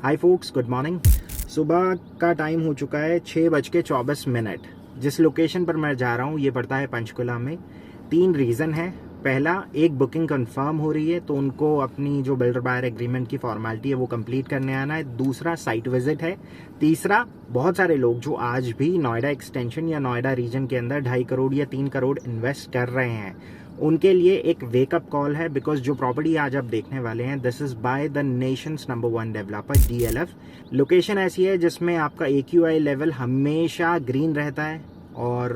हाय focus, good morning. सुबह का time हो चुका है 6:24। जिस लोकेशन पर मैं जा रहा हूँ ये पड़ता है पंचकुला में। 3 रीज़न है। पहला, एक बुकिंग कंफर्म हो रही है तो उनको अपनी जो बिल्डर बायर एग्रीमेंट की फॉर्मेलिटी है वो कंप्लीट करने आना है। दूसरा, साइट विजिट है। तीसरा, बहुत सारे लोग जो आज भी नोएडा एक्सटेंशन या नोएडा रीजन के अंदर 2.5 करोड़ या 3 करोड़ इन्वेस्ट कर रहे हैं, उनके लिए एक वेकअप कॉल है। बिकॉज जो प्रॉपर्टी आज आप देखने वाले हैं, this is by the Nations number 1 developer DLF। Location ऐसी है जिसमें आपका AQI लेवल हमेशा ग्रीन रहता है। और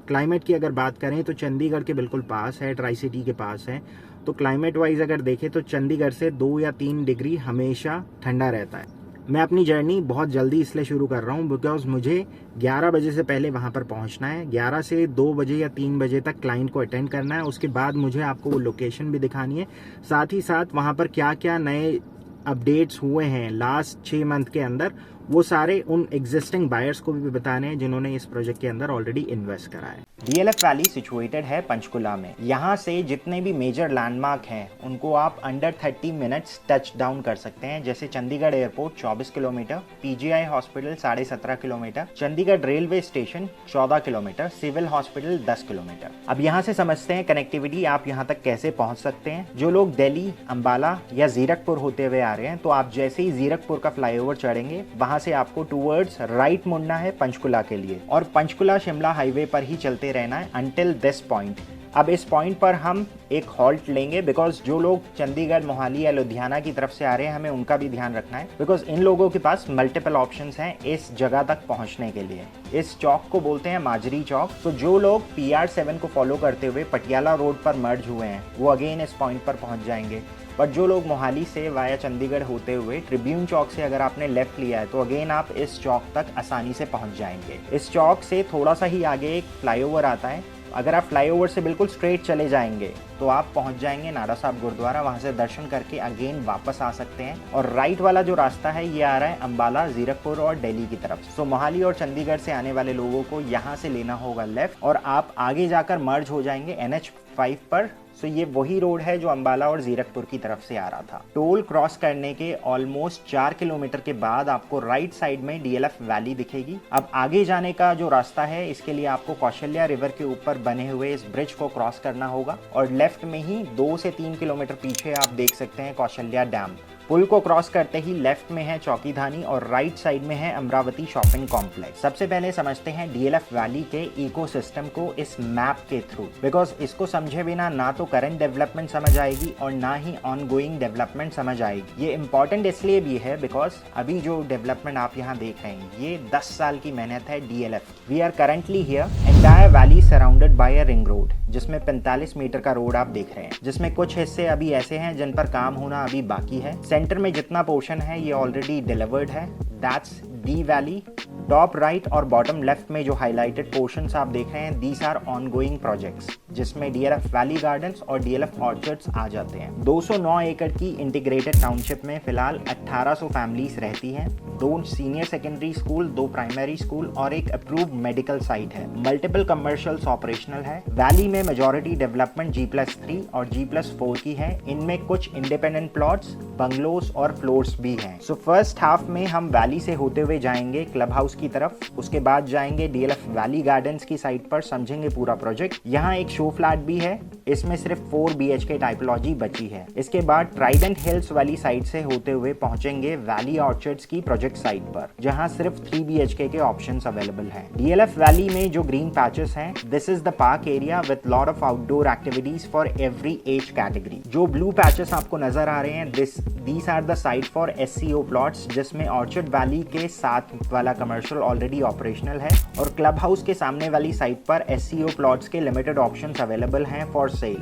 क्लाइमेट की अगर बात करें तो चंडीगढ़ के बिल्कुल पास है, ट्राई सिटी के पास है। तो क्लाइमेट वाइज अगर देखें तो चंडीगढ़ से 2 या 3 डिग्री हमेशा ठंडा रहता है। मैं अपनी जर्नी बहुत जल्दी इसलिए शुरू कर रहा हूँ बिकॉज मुझे 11 बजे से पहले वहाँ पर पहुँचना है। 11 से 2 बजे या 3 बजे तक क्लाइंट को अटेंड करना है। उसके बाद मुझे आपको वो लोकेशन भी दिखानी है। साथ ही साथ वहाँ पर क्या क्या नए अपडेट्स हुए हैं लास्ट 6 मंथ के अंदर, वो सारे उन एग्जिस्टिंग बायर्स को भी बताने हैं जिन्होंने इस प्रोजेक्ट के अंदर ऑलरेडी इन्वेस्ट करा है। DLF वैली सिचुएटेड है पंचकुला में। यहाँ से जितने भी मेजर लैंडमार्क हैं उनको आप अंडर 30 मिनट्स टच डाउन कर सकते हैं। जैसे Chandigarh airport 24 kilometre, PGI hospital 17.5 kilometre, Chandigarh railway station 14 kilometre, civil hospital 10 kilometre. अब यहाँ से समझते हैं कनेक्टिविटी आप यहाँ तक कैसे पहुँच सकते हैं। जो लोग दिल्ली, अंबाला या जीरकपुर होते हुए आ रहे हैं तो आप जैसे ही जीरकपुर का फ्लाईओवर चढ़ेंगे वहां से आपको टूवर्ड्स राइट मुड़ना है पंचकुला के लिए, और पंचकुला शिमला हाईवे पर ही चलते रहना है अंटिल दिस पॉइंट। अब इस पॉइंट पर हम एक हॉल्ट लेंगे बिकॉज जो लोग चंडीगढ़, मोहाली या लुधियाना की तरफ से आ रहे हैं हमें उनका भी ध्यान रखना है बिकॉज इन लोगों के पास मल्टीपल ऑप्शंस हैं इस जगह तक पहुंचने के लिए। इस चौक को बोलते हैं माजरी चौक। तो जो लोग PR7 को फॉलो करते हुए पटियाला रोड पर मर्ज हुए हैं वो अगेन इस पॉइंट पर पहुंच जाएंगे। बट जो लोग मोहाली से वाया चंडीगढ़ होते हुए ट्रिब्यून चौक से अगर आपने लेफ्ट लिया है तो अगेन आप इस चौक तक आसानी से पहुंच जाएंगे। इस चौक से थोड़ा सा ही आगे एक फ्लाईओवर आता है। अगर आप फ्लाईओवर से बिल्कुल स्ट्रेट चले जाएंगे तो आप पहुंच जाएंगे नाडा साहब गुरुद्वारा। वहां से दर्शन करके अगेन वापस आ सकते हैं। और राइट वाला जो रास्ता है ये आ रहा है अंबाला, जीरकपुर और दिल्ली की तरफ। सो मोहाली और चंडीगढ़ से आने वाले लोगों को यहाँ से लेना होगा लेफ्ट और आप आगे जाकर मर्ज हो जाएंगे NH5 पर। सो ये वही रोड है जो अंबाला और जीरकपुर की तरफ से आ रहा था। टोल क्रॉस करने के ऑलमोस्ट 4 किलोमीटर के बाद आपको राइट साइड में DLF वैली दिखेगी। अब आगे जाने का जो रास्ता है इसके लिए आपको कौशल्या रिवर के ऊपर बने हुए इस ब्रिज को क्रॉस करना होगा और लेफ्ट में ही 2 से 3 किलोमीटर पीछे आप देख सकते हैं कौशल्या डैम। पुल को क्रॉस करते ही लेफ्ट में है चौकीधानी और राइट साइड में है अमरावती शॉपिंग कॉम्प्लेक्स। सबसे पहले समझते हैं DLF वैली के इकोसिस्टम को इस मैप के थ्रू, बिकॉज इसको समझे बिना ना तो करंट डेवलपमेंट समझ आएगी और ना ही ऑनगोइंग डेवलपमेंट समझ आएगी। ये इंपॉर्टेंट इसलिए भी है बिकॉज अभी जो डेवलपमेंट आप यहाँ देख रहे हैं ये 10 साल की मेहनत है DLF। We are currently here entire valley surrounded by a ring road, जिसमें 45 मीटर का रोड आप देख रहे हैं, जिसमें कुछ हिस्से अभी ऐसे हैं जिन पर काम होना अभी बाकी है। सेंटर में जितना पोर्शन है ये ऑलरेडी डिलीवर्ड है, that's D valley. Top right और बॉटम लेफ्ट में जो हाईलाइटेड पोर्शंस आप देख रहे हैं दीज आर ऑनगोइंग प्रोजेक्ट्स, जिसमें DLF वैली गार्डन्स और DLF ऑर्चर्ड्स आ जाते हैं। 209 एकड़ की इंटीग्रेटेड टाउनशिप में फिलहाल 1800 फैमिलीज रहती हैं। 2 senior secondary school, 2 primary school और एक अप्रूव्ड मेडिकल साइट है। मल्टीपल कमर्शियल्स ऑपरेशनल है। वैली में मेजॉरिटी डेवलपमेंट G+3 और G+4 की है। इनमें कुछ इंडिपेंडेंट प्लॉट्स, बंगलोज और फ्लोर्स भी हैं। सो फर्स्ट हाफ में हम वैली से होते हुए जाएंगे क्लब हाउस की तरफ, उसके बाद जाएंगे DLF वैली गार्डन्स की साइट पर, समझेंगे पूरा प्रोजेक्ट। यहाँ एक शो फ्लैट भी है, इसमें सिर्फ 4 BHK टाइपोलॉजी बची है। इसके बाद ट्राइडेंट हिल्स वाली साइड से होते हुए पहुंचेंगे वैली ऑर्चर्ड्स की प्रोजेक्ट साइट पर, जहां सिर्फ 3 BHK के ऑप्शंस अवेलेबल हैं। DLF वैली में जो ग्रीन पैचेस हैं, this is the park area with lot of outdoor activities for every age category. जो ब्लू पैचेस आपको नजर आ रहे हैं these are the site for SCO plots, जिसमें ऑर्चर्ड वैली के साथ वाला कमर्शियल ऑलरेडी ऑपरेशनल है और क्लब हाउस के सामने वाली साइट पर SCO प्लॉट्स के लिमिटेड ऑप्शंस अवेलेबल हैं for sale.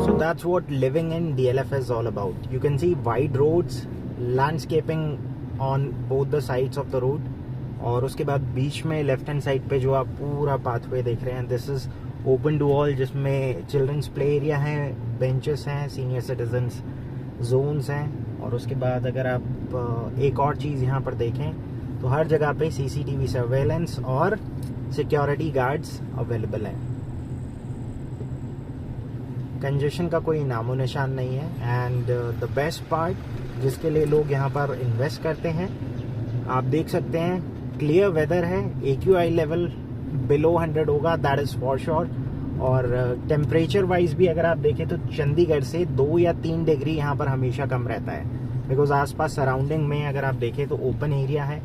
So that's what living in DLF is all about. You can see wide roads, landscaping on both the sides of the road, और उसके बाद बीच में लेफ्ट हैंड साइड पे जो आप पूरा पाथवे देख रहे हैं this is open to all, जिसमें चिल्ड्रंस प्ले एरिया है, बेंचेस हैं, सीनियर सिटीजन्स जोन्स हैं। और उसके बाद अगर आप एक और चीज़ यहाँ पर देखें तो हर जगह पे CCTV सर्वेलेंस और सिक्योरिटी गार्ड्स अवेलेबल हैं, कंजेशन का कोई नामो निशान नहीं है। एंड द बेस्ट पार्ट जिसके लिए लोग यहाँ पर इन्वेस्ट करते हैं, आप देख सकते हैं क्लियर वेदर है, AQI लेवल बिलो 100 होगा, दैट इज़ फॉर श्योर। और टेम्परेचर वाइज भी अगर आप देखें तो चंडीगढ़ से 2 या 3 डिग्री यहाँ पर हमेशा कम रहता है, बिकॉज आसपास सराउंडिंग में अगर आप देखें तो ओपन एरिया है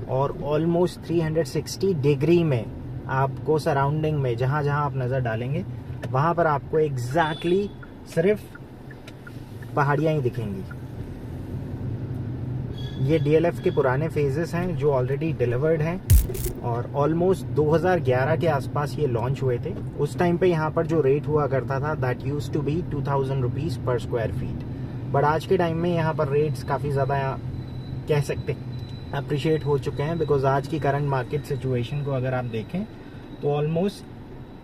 और ऑलमोस्ट 360 डिग्री में आपको सराउंडिंग में जहाँ जहाँ आप नज़र डालेंगे वहाँ पर आपको एग्जैक्टली सिर्फ पहाड़ियाँ ही दिखेंगी। ये DLF के पुराने फेजेस हैं जो ऑलरेडी डिलीवर्ड हैं और ऑलमोस्ट 2011 के आसपास ये लॉन्च हुए थे। उस टाइम पे यहाँ पर जो रेट हुआ करता था that used to be 2000 rupees पर स्क्वायर फीट, बट आज के टाइम में यहाँ पर रेट्स काफ़ी ज़्यादा कह सकते अप्रिशिएट हो चुके हैं, बिकॉज आज की करंट मार्केट सिचुएशन को अगर आप देखें तो ऑलमोस्ट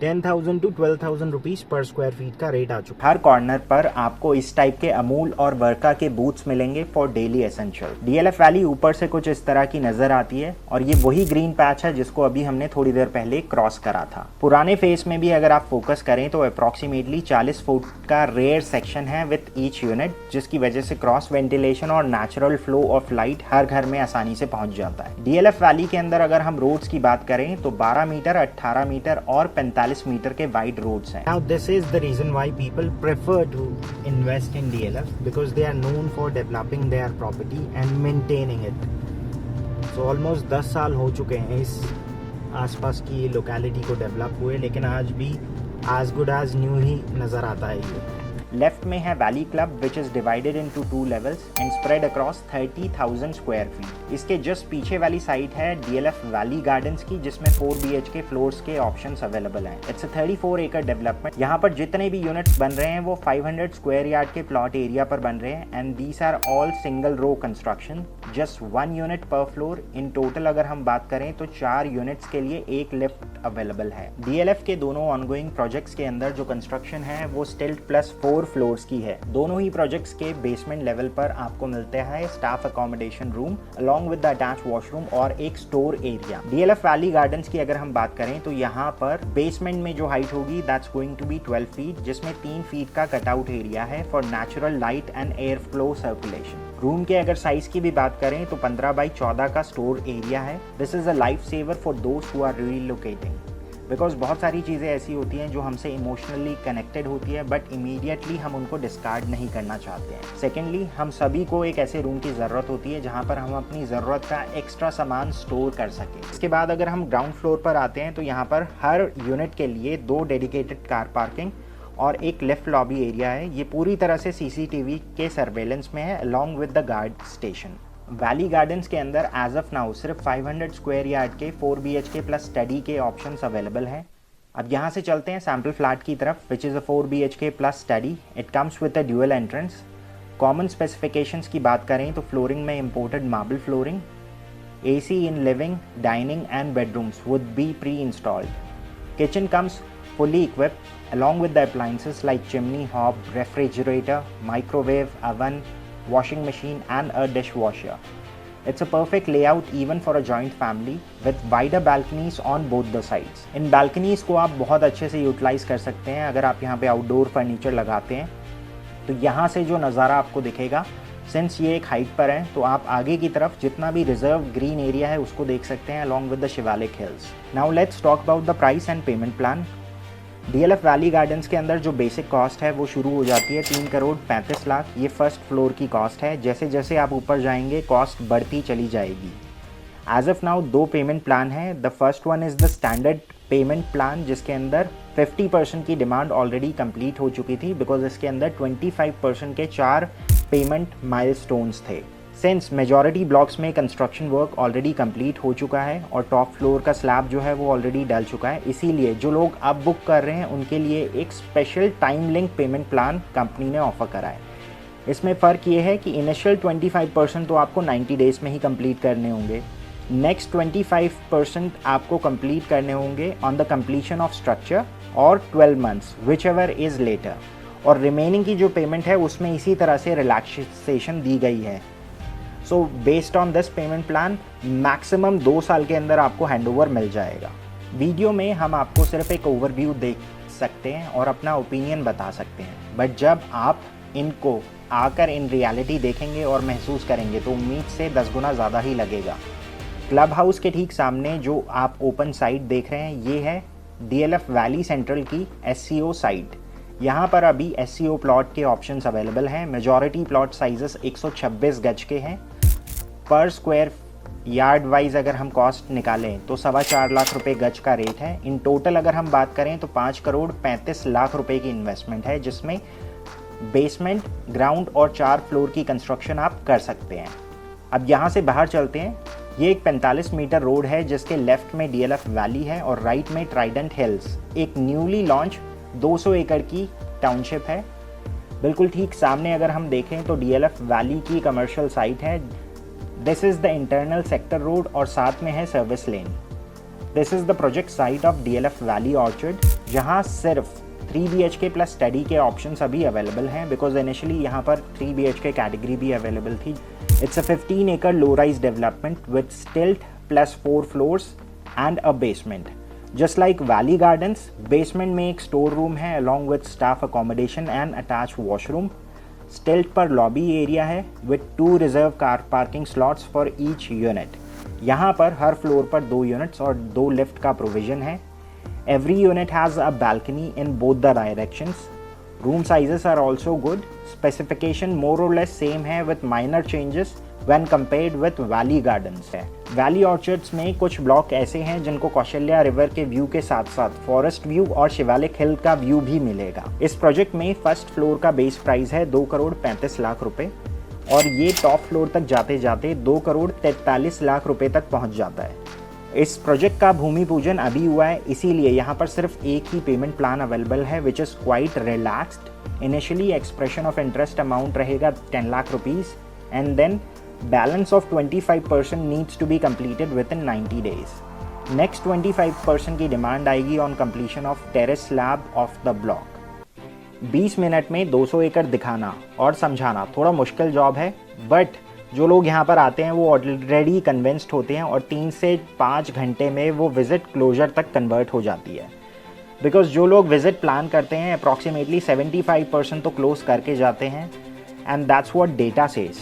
10,000 to 12,000 रुपीज़ पर स्क्वायर फीट का रेट आ चुका है। हर कॉर्नर पर आपको इस टाइप के अमूल और बरका के बूथ्स मिलेंगे for daily essential. DLF valley ऊपर से कुछ इस तरह की नजर आती है और ये वही ग्रीन पैच है जिसको अभी हमने थोड़ी देर पहले क्रॉस करा था। पुराने फेस में भी अगर आप फोकस करें तो अप्रॉक्सीमेटली 40 फुट का रेयर सेक्शन है विथ ईच यूनिट, जिसकी वजह से क्रॉस वेंटिलेशन और नेचुरल फ्लो ऑफ लाइट हर घर में आसानी से पहुंच जाता है। DLF वैली के अंदर अगर हम रोड्स की बात करें तो 12 मीटर, 18 मीटर और 45 मीटर के वाइड रोड्स हैं। Now this is the reason why people prefer to invest in DLF because they are known for developing their property and maintaining it. So almost 10 साल हो चुके हैं इस आसपास की लोकेलिटी को डेवलप हुए, लेकिन आज भी as good as new ही नज़र आता है ये। लेफ्ट में है valley club which is divided into 2 levels and spread across 30,000 square feet. इसके जस्ट पीछे वाली साइड है DLF वैली गार्डन्स की, जिसमें 4 BHK फ्लोर्स के ऑप्शंस अवेलेबल हैं। इट्स अ 34 एकड़ डेवलपमेंट। यहाँ पर जितने भी यूनिट्स बन रहे हैं वो 500 स्क्वायर यार्ड के प्लॉट एरिया पर बन रहे हैं and these are all single row construction, just 1 unit पर फ्लोर। इन टोटल अगर हम बात करें तो 4 यूनिट्स के लिए 1 लिफ्ट अवेलेबल है। DLF के दोनों ऑनगोइंग प्रोजेक्ट्स के अंदर जो कंस्ट्रक्शन है वो स्टिल्ट प्लस 4 फ्लोर्स की है। दोनों ही प्रोजेक्ट्स के बेसमेंट लेवल पर आपको मिलते हैं staff accommodation room along with the attached washroom और एक store area. DLF valley gardens की अगर हम बात करें तो यहाँ पर बेसमेंट में जो हाइट होगी that's going to be 12 feet, जिसमें 3 फीट का कटआउट एरिया है for natural light and air flow circulation. Room के अगर साइज की भी बात करें तो 15 बाई 14 का स्टोर एरिया है। This is a life saver for दोस्त हु आर रीलोकेटिंग, बिकॉज बहुत सारी चीज़ें ऐसी होती हैं जो हमसे इमोशनली कनेक्टेड होती है बट इमीडिएटली हम उनको डिस्कार्ड नहीं करना चाहते हैं। सेकेंडली, हम सभी को एक ऐसे रूम की ज़रूरत होती है जहाँ पर हम अपनी ज़रूरत का एक्स्ट्रा सामान स्टोर कर सकें। इसके बाद अगर हम ग्राउंड फ्लोर पर आते हैं तो यहाँ पर हर यूनिट के लिए 2 डेडिकेटेड कार पार्किंग और एक लेफ्ट लॉबी एरिया है। ये पूरी तरह से CCTV के सर्वेलेंस में है along with the guard station. Valley gardens के अंदर एज ऑफ नाउ सिर्फ 500 स्क्वायर यार्ड के 4 BHK प्लस स्टडी के ऑप्शंस अवेलेबल हैं। अब यहाँ से चलते हैं सैम्पल फ्लैट की तरफ which is a 4 BHK plus study. It comes with a dual entrance. Common specifications की बात करें तो फ्लोरिंग में imported marble flooring, AC in living, dining and bedrooms would be pre installed. Kitchen comes fully equipped along with the appliances like chimney, hob, refrigerator, microwave, oven, washing machine and a dishwasher. It's a perfect layout even for a joint family with wider balconies on both the sides. In balconies को आप बहुत अच्छे से utilise कर सकते हैं। अगर आप यहाँ पे आउटडोर फर्नीचर लगाते हैं तो यहाँ से जो नज़ारा आपको दिखेगा, सिंस ये एक हाइट पर है तो आप आगे की तरफ जितना भी रिजर्व ग्रीन एरिया है उसको देख सकते हैं along with the Shivalik hills. Now let's talk about the price and payment plan. DLF valley gardens के अंदर जो बेसिक कॉस्ट है वो शुरू हो जाती है 3 करोड़ 35 लाख। ये फर्स्ट फ्लोर की कॉस्ट है। जैसे जैसे आप ऊपर जाएंगे कॉस्ट बढ़ती चली जाएगी। As of now 2 payment plan है। The first one is the standard payment plan, जिसके अंदर 50% की डिमांड ऑलरेडी कंप्लीट हो चुकी थी बिकॉज इसके अंदर 25% के 4 पेमेंट माइलस्टोन्स थे। सिंस मेजॉरिटी ब्लॉक्स में कंस्ट्रक्शन वर्क ऑलरेडी कंप्लीट हो चुका है और टॉप फ्लोर का स्लैब जो है वो ऑलरेडी डल चुका है, इसीलिए जो लोग अब बुक कर रहे हैं उनके लिए एक special time link payment plan company ने ऑफर करा है। इसमें फ़र्क ये है कि इनिशियल 25% तो आपको 90 डेज़ में ही कंप्लीट करने होंगे। नेक्स्ट 25% आपको कंप्लीट करने होंगे on the completion of structure और 12 months whichever is later, और रिमेनिंग की जो पेमेंट है उसमें इसी तरह से रिलैक्सेशन दी गई है। So based on this payment plan maximum 2 साल के अंदर आपको हैंडओवर मिल जाएगा। वीडियो में हम आपको सिर्फ एक ओवरव्यू देख सकते हैं और अपना ओपिनियन बता सकते हैं, बट जब आप इनको आकर इन रियलिटी देखेंगे और महसूस करेंगे तो उम्मीद से 10 गुना ज़्यादा ही लगेगा। क्लब हाउस के ठीक सामने जो आप ओपन साइट देख रहे हैं, ये है DLF वैली सेंट्रल की SCO साइट। यहाँ पर अभी SCO प्लॉट के ऑप्शंस अवेलेबल हैं। मेजॉरिटी प्लॉट साइजेस 126 गज के हैं। पर स्क्वायर यार्ड वाइज अगर हम कॉस्ट निकालें तो 4.25 लाख रुपए गज का रेट है। इन टोटल अगर हम बात करें तो 5 करोड़ 35 लाख रुपए की इन्वेस्टमेंट है, जिसमें बेसमेंट, ग्राउंड और 4 फ्लोर की कंस्ट्रक्शन आप कर सकते हैं। अब यहाँ से बाहर चलते हैं। ये एक 45 मीटर रोड है जिसके लेफ्ट में DLF वैली है और राइट में ट्राइडेंट हिल्स, एक न्यूली लॉन्च 200 एकड़ की टाउनशिप है। बिल्कुल ठीक सामने अगर हम देखें तो DLF वैली की कमर्शियल साइट है। This is the internal sector road और साथ में है service lane. This is the project site of DLF valley orchard, जहाँ सिर्फ 3 BHK प्लस स्टडी के ऑप्शंस अभी अवेलेबल हैं, बिकॉज इनिशियली यहाँ पर 3 BHK कैटेगरी भी अवेलेबल थी। इट्स अ 15 एकड़ लो राइज डेवलपमेंट विद स्टिल्ट plus 4 floors and a basement. Just like valley gardens, basement में एक स्टोर रूम है along with staff accommodation and attach washroom. स्टिल्ट पर लॉबी एरिया है with 2 reserve car parking slots for each unit. यहाँ पर हर floor पर 2 यूनिट्स और 2 लिफ्ट का प्रोविजन है। Every unit has a balcony in both the directions. Room sizes are also good. Specification more or less same है with minor changes when compared with Valley Gardens है। Valley Orchards में कुछ block ऐसे हैं जिनको Kaushalya river के view के साथ साथ फॉरेस्ट व्यू और शिवालिक हिल का व्यू भी मिलेगा। इस प्रोजेक्ट में फर्स्ट फ्लोर का बेस प्राइस है 2 करोड़ 35 लाख रुपए और ये टॉप फ्लोर तक जाते जाते 2 करोड़ 43 लाख रुपए तक पहुंच जाता है। इस प्रोजेक्ट का भूमि पूजन अभी हुआ है, इसीलिए यहाँ पर सिर्फ एक ही पेमेंट प्लान अवेलेबल है which is quite relaxed. Initially expression of interest amount रहेगा 10 lakh rupees and then balance of 25% needs to be completed within 90 days. Next 25% की डिमांड आएगी on completion of terrace slab of the block. 20 minute में 200 एकड़ दिखाना और समझाना थोड़ा मुश्किल जॉब है, बट जो लोग यहाँ पर आते हैं वो ऑलरेडी कन्विंस्ड होते हैं और 3 से 5 घंटे में वो विज़िट क्लोजर तक कन्वर्ट हो जाती है। बिकॉज जो लोग विज़िट प्लान करते हैं अप्रॉक्सीमेटली 75% तो क्लोज करके जाते हैं, and that's what data says,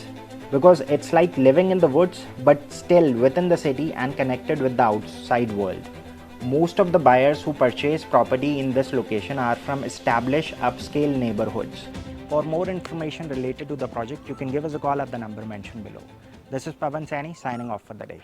because it's like living in the woods but still within the city and connected with the outside world. Most of the buyers who purchase property in this location are from established upscale neighborhoods. For more information related to the project, you can give us a call at the number mentioned below. This is Pavan Saini signing off for the day.